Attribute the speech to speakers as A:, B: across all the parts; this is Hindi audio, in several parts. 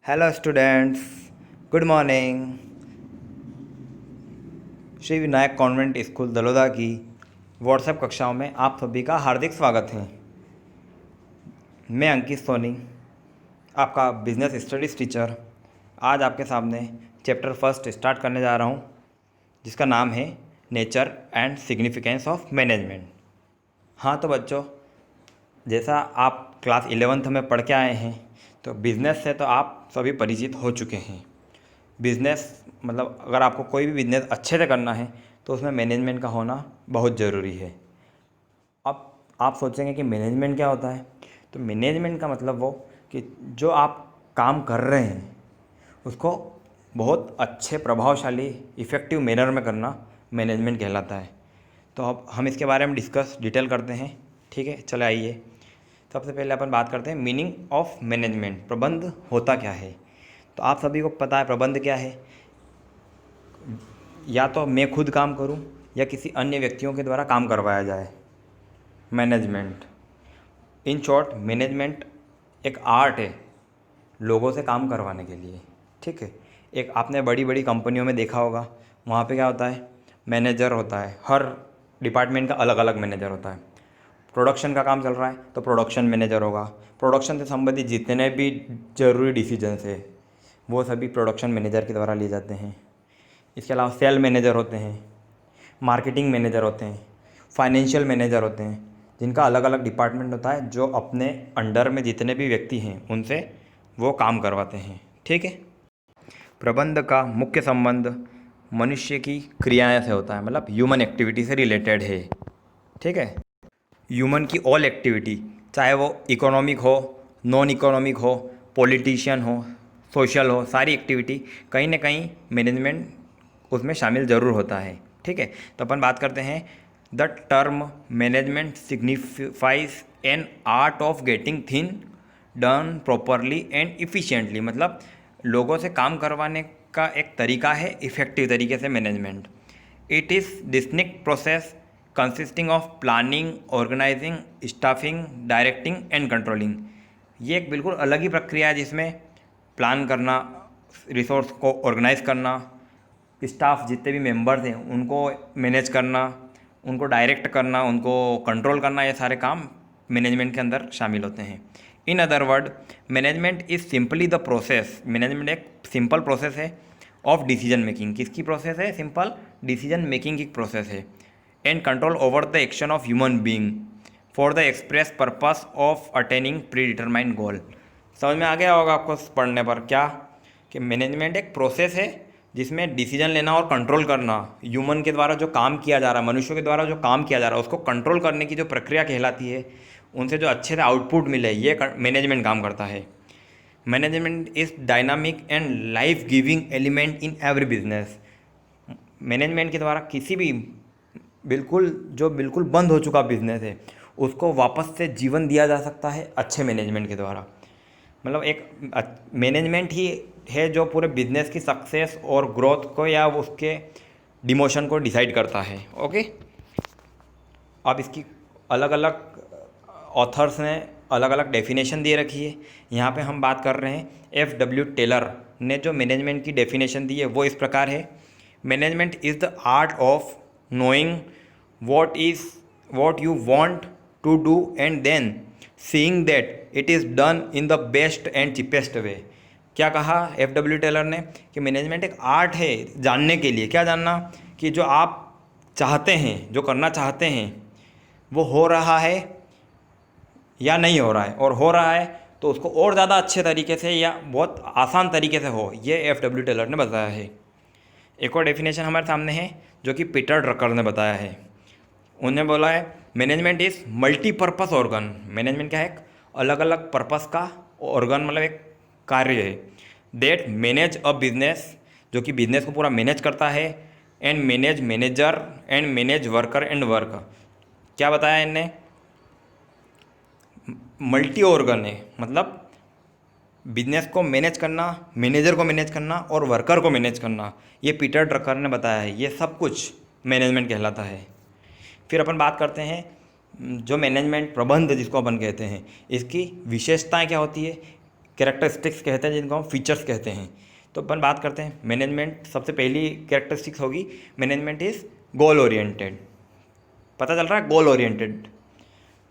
A: Hello students, good morning. Shri Vinayak convent school Daloda की व्हाट्सएप कक्षाओं में आप सभी का हार्दिक स्वागत है। मैं अंकित सोनी, आपका बिजनेस स्टडीज़ टीचर, आज आपके सामने चैप्टर फर्स्ट स्टार्ट करने जा रहा हूँ, जिसका नाम है nature and significance of management. हाँ तो बच्चों, जैसा आप क्लास 11th में पढ़ के आए हैं, तो बिज़नेस से तो आप सभी परिचित हो चुके हैं। बिज़नेस मतलब अगर आपको कोई भी बिज़नेस अच्छे से करना है तो उसमें मैनेजमेंट का होना बहुत ज़रूरी है। अब आप सोचेंगे कि मैनेजमेंट क्या होता है, तो मैनेजमेंट का मतलब वो कि जो आप काम कर रहे हैं उसको बहुत अच्छे, प्रभावशाली, इफ़ेक्टिव मैनर में करना मैनेजमेंट कहलाता है। तो अब हम इसके बारे में डिस्कस डिटेल करते हैं। ठीक है, चले आइए। सबसे पहले अपन बात करते हैं मीनिंग ऑफ मैनेजमेंट। प्रबंध होता क्या है? तो आप सभी को पता है प्रबंध क्या है। या तो मैं खुद काम करूं या किसी अन्य व्यक्तियों के द्वारा काम करवाया जाए, मैनेजमेंट। इन शॉर्ट, मैनेजमेंट एक आर्ट है लोगों से काम करवाने के लिए। ठीक है, एक आपने बड़ी बड़ी कंपनियों में देखा होगा, वहाँ पे क्या होता है, मैनेजर होता है। हर डिपार्टमेंट का अलग अलग मैनेजर होता है। प्रोडक्शन का काम चल रहा है तो प्रोडक्शन मैनेजर होगा। प्रोडक्शन से संबंधित जितने भी जरूरी डिसीजंस है वो सभी प्रोडक्शन मैनेजर के द्वारा लिए जाते हैं। इसके अलावा सेल मैनेजर होते हैं, मार्केटिंग मैनेजर होते हैं, फाइनेंशियल मैनेजर होते हैं, जिनका अलग अलग डिपार्टमेंट होता है, जो अपने अंडर में जितने भी व्यक्ति हैं उनसे वो काम करवाते हैं। ठीक है, प्रबंध का मुख्य संबंध मनुष्य की क्रियाएं से होता है, मतलब ह्यूमन एक्टिविटी से रिलेटेड है। ठीक है, ह्यूमन की ऑल एक्टिविटी, चाहे वो इकोनॉमिक हो, नॉन इकोनॉमिक हो, पॉलिटिशियन हो, सोशल हो, सारी एक्टिविटी कहीं ना कहीं मैनेजमेंट उसमें शामिल ज़रूर होता है। ठीक है, तो अपन बात करते हैं। The term management signifies an art of getting thing done properly and efficiently, मतलब लोगों से काम करवाने का एक तरीका है इफ़ेक्टिव तरीके से management. It is distinct process consisting of planning, organising, staffing, directing and controlling. ये एक बिल्कुल अलग ही प्रक्रिया है जिसमें प्लान करना, रिसोर्स को ऑर्गेनाइज करना, स्टाफ जितने भी मेंबर्स हैं उनको मैनेज करना, उनको डायरेक्ट करना, उनको कंट्रोल करना, ये सारे काम मैनेजमेंट के अंदर शामिल होते हैं। In other word, management is simply the process. Management एक सिंपल प्रोसेस है ऑफ डिसीजन मेकिंग। किसकी प्रोसेस है? सिंपल डिसीजन मेकिंग की प्रोसेस है। And control over the action of human being for the express purpose of attaining predetermined goal. समझ में आ गया होगा आपको पढ़ने पर क्या, कि मैनेजमेंट एक प्रोसेस है जिसमें डिसीजन लेना और कंट्रोल करना, ह्यूमन के द्वारा जो काम किया जा रहा है, मनुष्यों के द्वारा जो काम किया जा रहा है उसको कंट्रोल करने की जो प्रक्रिया कहलाती है, उनसे जो अच्छे से आउटपुट मिले, ये मैनेजमेंट काम करता है। Management is dynamic and life giving element in every business. Management के द्वारा किसी भी बिल्कुल बंद हो चुका बिजनेस है उसको वापस से जीवन दिया जा सकता है अच्छे मैनेजमेंट के द्वारा। मतलब एक मैनेजमेंट ही है जो पूरे बिजनेस की सक्सेस और ग्रोथ को या उसके डिमोशन को डिसाइड करता है। ओके, अब इसकी अलग अलग ऑथर्स ने अलग अलग डेफिनेशन दे रखी है। यहाँ पे हम बात कर रहे हैं F.W. टेलर ने जो मैनेजमेंट की डेफिनेशन दी है वो इस प्रकार है। Management is the art of knowing what you want to do and then seeing that it is done in the best and cheapest way. क्या कहा F.W. टेलर ने कि मैनेजमेंट एक आर्ट है जानने के लिए। क्या जानना? कि जो आप चाहते हैं, जो करना चाहते हैं, वो हो रहा है या नहीं हो रहा है, और हो रहा है तो उसको और ज़्यादा अच्छे तरीके से या बहुत आसान तरीके से हो, ये F.W. टेलर ने बताया है। एक और डेफिनेशन हमारे सामने है जो कि पीटर ड्रकर ने बताया है। उन्होंने बोला है management is multipurpose organ. Management क्या है? एक अलग अलग पर्पस का ऑर्गन, मतलब एक कार्य है। दैट मैनेज अ बिजनेस, जो कि बिजनेस को पूरा मैनेज करता है। And manage manager and manage worker and work. क्या बताया इनने? मल्टी ऑर्गन है, मतलब बिजनेस को मैनेज करना, मैनेजर को मैनेज करना और वर्कर को मैनेज करना, ये पीटर ड्रकर ने बताया है। ये सब कुछ मैनेजमेंट कहलाता है। फिर अपन बात करते हैं जो मैनेजमेंट प्रबंध जिसको अपन कहते हैं, इसकी विशेषताएं क्या होती है। कैरेक्टरिस्टिक्स कहते हैं जिनको हम फीचर्स कहते हैं। तो अपन बात करते हैं मैनेजमेंट। सबसे पहली कैरेक्टरिस्टिक्स होगी मैनेजमेंट इज़ गोल ओरिएंटेड, पता चल रहा है, goal oriented.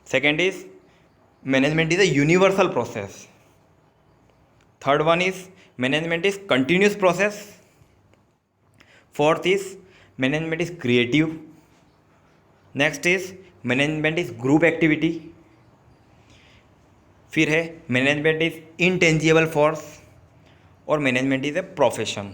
A: Second is management is a universal process. Third one is management is continuous process. Fourth is management is creative. Next is management is group activity. फिर है मैनेजमेंट इज इंटेंजिबल फोर्स और मैनेजमेंट इज ए प्रोफेशन।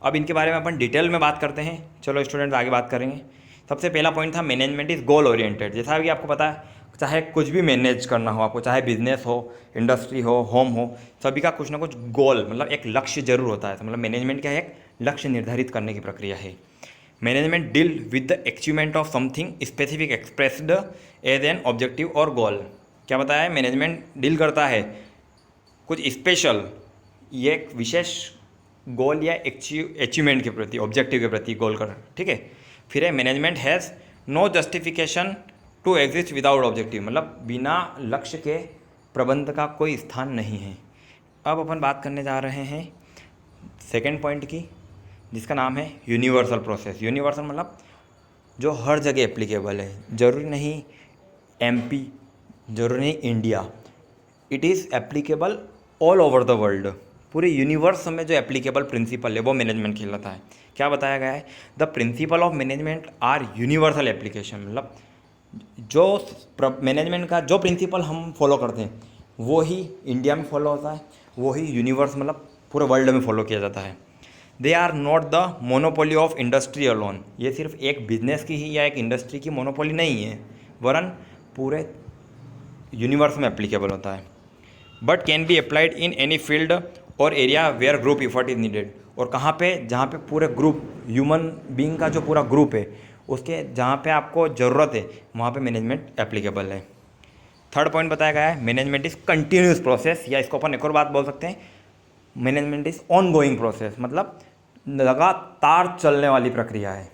A: अब इनके बारे में अपन डिटेल में बात करते हैं। चलो स्टूडेंट्स आगे बात करेंगे। सबसे पहला पॉइंट था मैनेजमेंट इज गोल ओरिएंटेड। जैसा कि आपको पता है, चाहे कुछ भी मैनेज करना हो आपको, चाहे बिजनेस हो, इंडस्ट्री हो, होम हो, सभी का कुछ ना कुछ गोल मतलब एक लक्ष्य जरूर होता है। तो मतलब मैनेजमेंट क्या है, एक लक्ष्य निर्धारित करने की प्रक्रिया है। Management deal with the achievement of something specific expressed as an objective और गोल। क्या बताया है, मैनेजमेंट डील करता है कुछ स्पेशल, ये एक विशेष गोल या अचीवमेंट के प्रति, ऑब्जेक्टिव के प्रति गोल कर, ठीक है। फिर है management has no justification to exist without objective, मतलब बिना लक्ष्य के प्रबंध का कोई स्थान नहीं है। अब अपन बात करने जा रहे हैं सेकेंड पॉइंट की, जिसका नाम है यूनिवर्सल प्रोसेस। यूनिवर्सल मतलब जो हर जगह एप्लीकेबल है, ज़रूरी नहीं एमपी, ज़रूरी नहीं India, it is applicable all over the world. पूरे यूनिवर्स में जो एप्लीकेबल प्रिंसिपल है वो मैनेजमेंट कहलाता है। क्या बताया गया है, the principle of management are universal application, मतलब जो मैनेजमेंट का जो प्रिंसिपल हम फॉलो करते हैं वो ही इंडिया में फॉलो होता है, वो ही यूनिवर्स मतलब पूरे वर्ल्ड में फॉलो किया जाता है। They are not the monopoly of industry alone, ये सिर्फ एक बिजनेस की ही या एक इंडस्ट्री की मोनोपोली नहीं है, वरन पूरे यूनिवर्स में एप्लीकेबल होता है। But can be applied in any field और area where group effort is needed, और कहाँ पे, जहाँ पे पूरे ग्रुप, ह्यूमन बीइंग का जो पूरा ग्रुप है उसके जहाँ पे आपको ज़रूरत है वहाँ पे मैनेजमेंट एप्लीकेबल है। थर्ड पॉइंट बताया गया है मैनेजमेंट इज़ कंटिन्यूस प्रोसेस, या इसको अपन एक और बात बोल सकते हैं, management is on going process, मतलब लगातार चलने वाली प्रक्रिया है।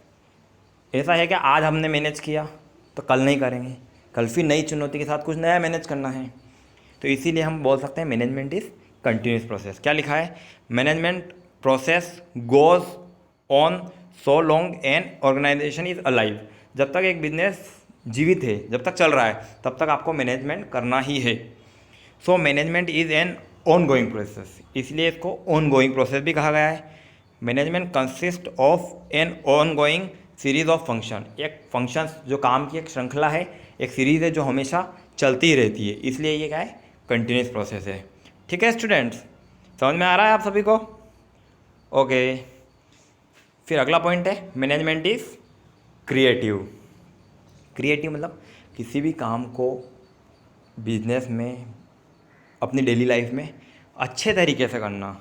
A: ऐसा है कि आज हमने मैनेज किया तो कल नहीं करेंगे, कल फिर नई चुनौती के साथ कुछ नया मैनेज करना है। तो इसीलिए हम बोल सकते हैं मैनेजमेंट इज़ कंटिन्यूस प्रोसेस। क्या लिखा है, management process goes on so long an organisation is alive, जब तक एक बिजनेस जीवित है, जब तक चल रहा है तब तक आपको मैनेजमेंट करना ही है। So management is an ongoing process, इसलिए इसको ऑन गोइंग प्रोसेस भी कहा गया है। Management consist of an ongoing series of function, एक फंक्शंस जो काम की एक श्रृंखला है, एक सीरीज़ है जो हमेशा चलती ही रहती है, इसलिए ये क्या है, कंटिन्यूस प्रोसेस है। ठीक है स्टूडेंट्स, समझ में आ रहा है आप सभी को? ओके। फिर अगला पॉइंट है मैनेजमेंट इज़ क्रिएटिव। क्रिएटिव मतलब किसी भी काम को बिजनेस में, अपनी डेली लाइफ में अच्छे तरीके से करना,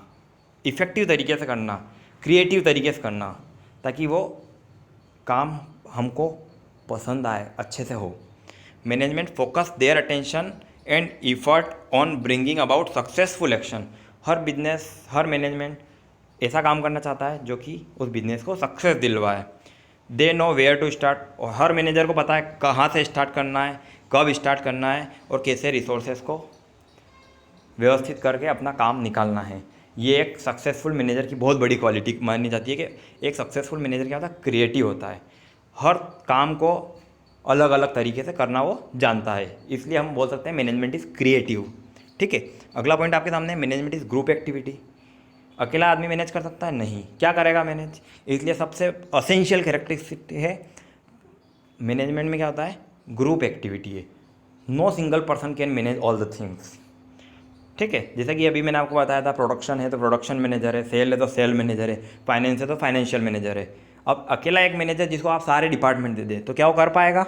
A: इफ़ेक्टिव तरीके से करना, क्रिएटिव तरीके से करना, ताकि वो काम हमको पसंद आए, अच्छे से हो। Management focus their attention and effort on bringing about successful action. Her business, her management ऐसा काम करना चाहता है जो कि उस बिजनेस को सक्सेस दिलवाए। They know where to start, और हर मैनेजर को पता है कहाँ से स्टार्ट करना है, कब स्टार्ट करना है और कैसे रिसोर्सेज को व्यवस्थित करके अपना काम निकालना है। ये एक सक्सेसफुल मैनेजर की बहुत बड़ी क्वालिटी मानी जाती है कि एक सक्सेसफुल मैनेजर क्या होता है, क्रिएटिव होता है, हर काम को अलग अलग तरीके से करना वो जानता है, इसलिए हम बोल सकते हैं मैनेजमेंट इज़ क्रिएटिव। ठीक है। अगला पॉइंट आपके सामने है मैनेजमेंट इज़ ग्रुप एक्टिविटी। अकेला आदमी मैनेज कर सकता है? नहीं। क्या करेगा मैनेज? इसलिए सबसे असेंशियल कैरेक्टरिस्टिक है मैनेजमेंट में क्या होता है, ग्रुप एक्टिविटी है। No single person can manage all the things. ठीक है। जैसे कि अभी मैंने आपको बताया था, प्रोडक्शन है तो प्रोडक्शन मैनेजर है, सेल है तो सेल मैनेजर है, फाइनेंस है तो फाइनेंशियल मैनेजर है। अब अकेला एक मैनेजर जिसको आप सारे डिपार्टमेंट दे दें तो क्या वो कर पाएगा?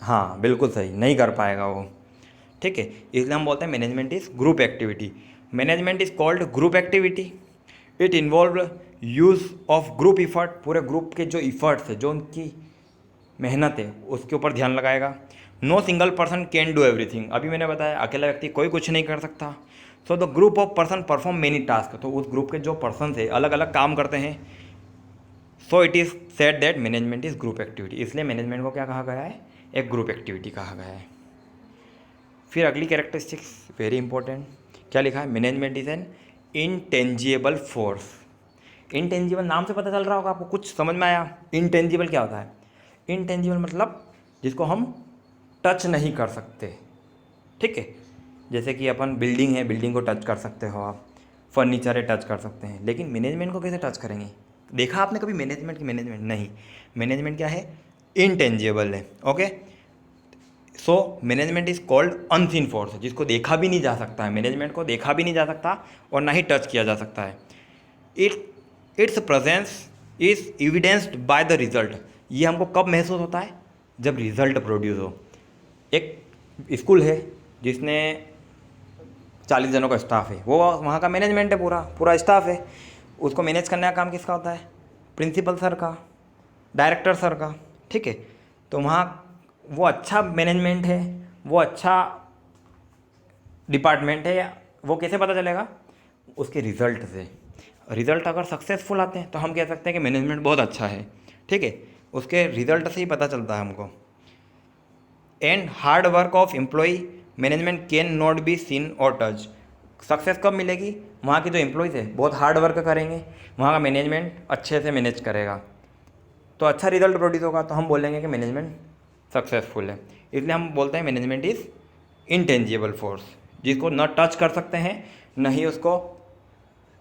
A: हाँ बिल्कुल सही, नहीं कर पाएगा वो। ठीक है। इसलिए हम बोलते हैं management is group activity. Management is called group activity. It involve use of group effort, पूरे ग्रुप के जो इफ़र्ट्स है, जो उनकी मेहनत है उसके ऊपर ध्यान लगाएगा। No single person can do everything, अभी मैंने बताया अकेला व्यक्ति कोई कुछ नहीं कर सकता। So the group of person perform many task, तो उस ग्रुप के जो पर्सन है अलग अलग काम करते हैं। So it is said that management is group activity, इसलिए मैनेजमेंट को क्या कहा गया है, एक ग्रुप एक्टिविटी कहा गया है। फिर अगली कैरेक्टरिस्टिक्स वेरी इंपॉर्टेंट, क्या लिखा है? Management is N intangible force. Intangible नाम से पता चल रहा होगा आपको, कुछ समझ में आया? इनटेंजिबल क्या होता है? इनटेंजिबल मतलब जिसको हम टच नहीं कर सकते, ठीक है। जैसे कि अपन बिल्डिंग है, बिल्डिंग को टच कर सकते हो आप, फर्नीचर है टच कर सकते हैं, लेकिन मैनेजमेंट को कैसे टच करेंगे? देखा आपने कभी मैनेजमेंट की? मैनेजमेंट नहीं, मैनेजमेंट क्या है? इनटेंजिबल है। Okay, so management is called unseen force, जिसको देखा भी नहीं जा सकता है। मैनेजमेंट को देखा भी नहीं जा सकता और ना ही टच किया जा सकता है। It's presence is evidenced by the result. ये हमको कब महसूस होता है? जब रिजल्ट प्रोड्यूस हो। एक स्कूल है जिसने 40 जनों का स्टाफ है, वो वहाँ का मैनेजमेंट है, पूरा पूरा स्टाफ है। उसको मैनेज करने का काम किसका होता है? प्रिंसिपल सर का, डायरेक्टर सर का, ठीक है। तो वहाँ वो अच्छा मैनेजमेंट है, वो अच्छा डिपार्टमेंट है, वो कैसे पता चलेगा? उसके रिज़ल्ट से। रिज़ल्ट अगर सक्सेसफुल आते हैं तो हम कह सकते हैं कि मैनेजमेंट बहुत अच्छा है, ठीक है। उसके रिज़ल्ट से ही पता चलता है हमको। And hard work of employ management cannot be seen और टच। सक्सेस कब मिलेगी? वहाँ के जो एम्प्लॉयज़ है बहुत हार्ड वर्क करेंगे, वहाँ का मैनेजमेंट अच्छे से मैनेज करेगा, तो अच्छा रिजल्ट प्रोड्यूस होगा, तो हम बोलेंगे कि मैनेजमेंट सक्सेसफुल है। इसलिए हम बोलते हैं मैनेजमेंट इज़ इनटेंजिबल फोर्स, जिसको न टच कर सकते हैं न ही उसको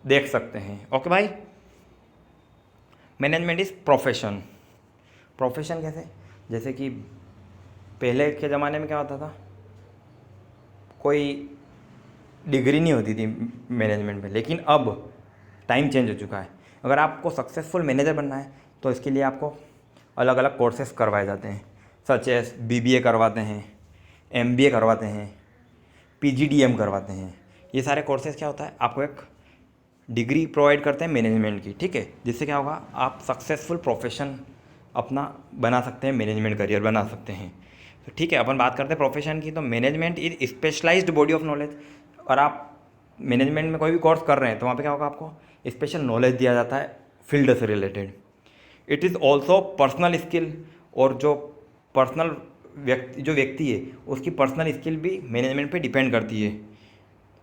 A: देख सकते हैं। ओके भाई। Management is profession. प्रोफेशन कैसे? जैसे कि पहले के ज़माने में क्या होता था, कोई डिग्री नहीं होती थी मैनेजमेंट में, लेकिन अब टाइम चेंज हो चुका है। अगर आपको सक्सेसफुल मैनेजर बनना है तो इसके लिए आपको अलग अलग कोर्सेस करवाए जाते हैं, सच एस BBA करवाते हैं, MBA करवाते हैं, PGDM करवाते हैं। ये सारे कोर्सेज क्या होता है? आपको एक डिग्री प्रोवाइड करते हैं मैनेजमेंट की, ठीक है, जिससे क्या होगा, आप सक्सेसफुल प्रोफेशन अपना बना सकते हैं, मैनेजमेंट करियर बना सकते हैं। तो ठीक है, अपन बात करते हैं प्रोफेशन की। तो management is specialised body of knowledge. और आप मैनेजमेंट में कोई भी कोर्स कर रहे हैं तो वहाँ पे क्या होगा, आपको स्पेशल नॉलेज दिया जाता है फील्ड से related. It is also personal skill, और जो पर्सनल व्यक्ति है उसकी पर्सनल स्किल भी मैनेजमेंट पे डिपेंड करती है,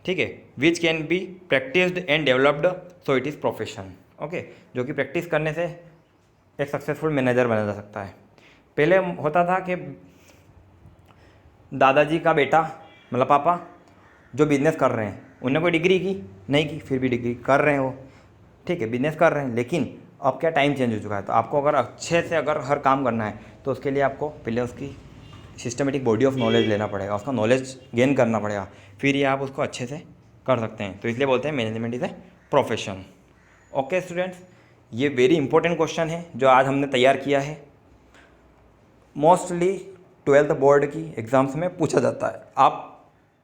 A: ठीक है। Which can be practised and developed, so it is profession. Okay, जो कि प्रैक्टिस करने से एक सक्सेसफुल मैनेजर बना जा सकता है। पहले होता था कि दादाजी का बेटा, मतलब पापा, जो बिज़नेस कर रहे हैं, उन्होंने कोई डिग्री की नहीं की, फिर भी डिग्री कर रहे हैं वो, ठीक है, बिज़नेस कर रहे हैं। लेकिन अब क्या, टाइम चेंज हो चुका है, तो आपको अगर अच्छे से अगर हर काम करना है तो उसके लिए आपको पहले उसकी सिस्टमेटिक बॉडी ऑफ नॉलेज लेना पड़ेगा, उसका नॉलेज गेन करना पड़ेगा, फिर ये आप उसको अच्छे से कर सकते हैं। तो इसलिए बोलते हैं management is a profession. Okay students, ये वेरी इंपॉर्टेंट क्वेश्चन है जो आज हमने तैयार किया है। मोस्टली 12th बोर्ड की एग्ज़ाम्स में पूछा जाता है, आप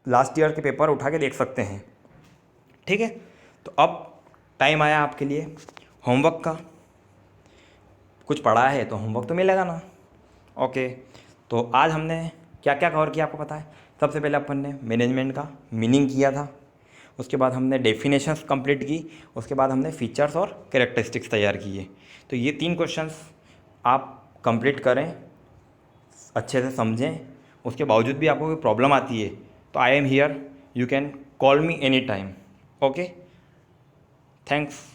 A: लास्ट ईयर के पेपर उठा के देख सकते हैं, ठीक है। तो अब टाइम आया आपके लिए होमवर्क का। कुछ पढ़ा है तो होमवर्क तो मिलेगा ना। ओके, तो आज हमने क्या क्या कवर किया आपको पता है? सबसे पहले अपन ने मैनेजमेंट का मीनिंग किया था, उसके बाद हमने डेफिनेशंस कंप्लीट की, उसके बाद हमने फीचर्स और कैरेक्टरिस्टिक्स तैयार किए। तो ये 3 क्वेश्चंस आप कंप्लीट करें, अच्छे से समझें। उसके बावजूद भी आपको कोई प्रॉब्लम आती है तो I am here, you can call me any time. Okay, thanks.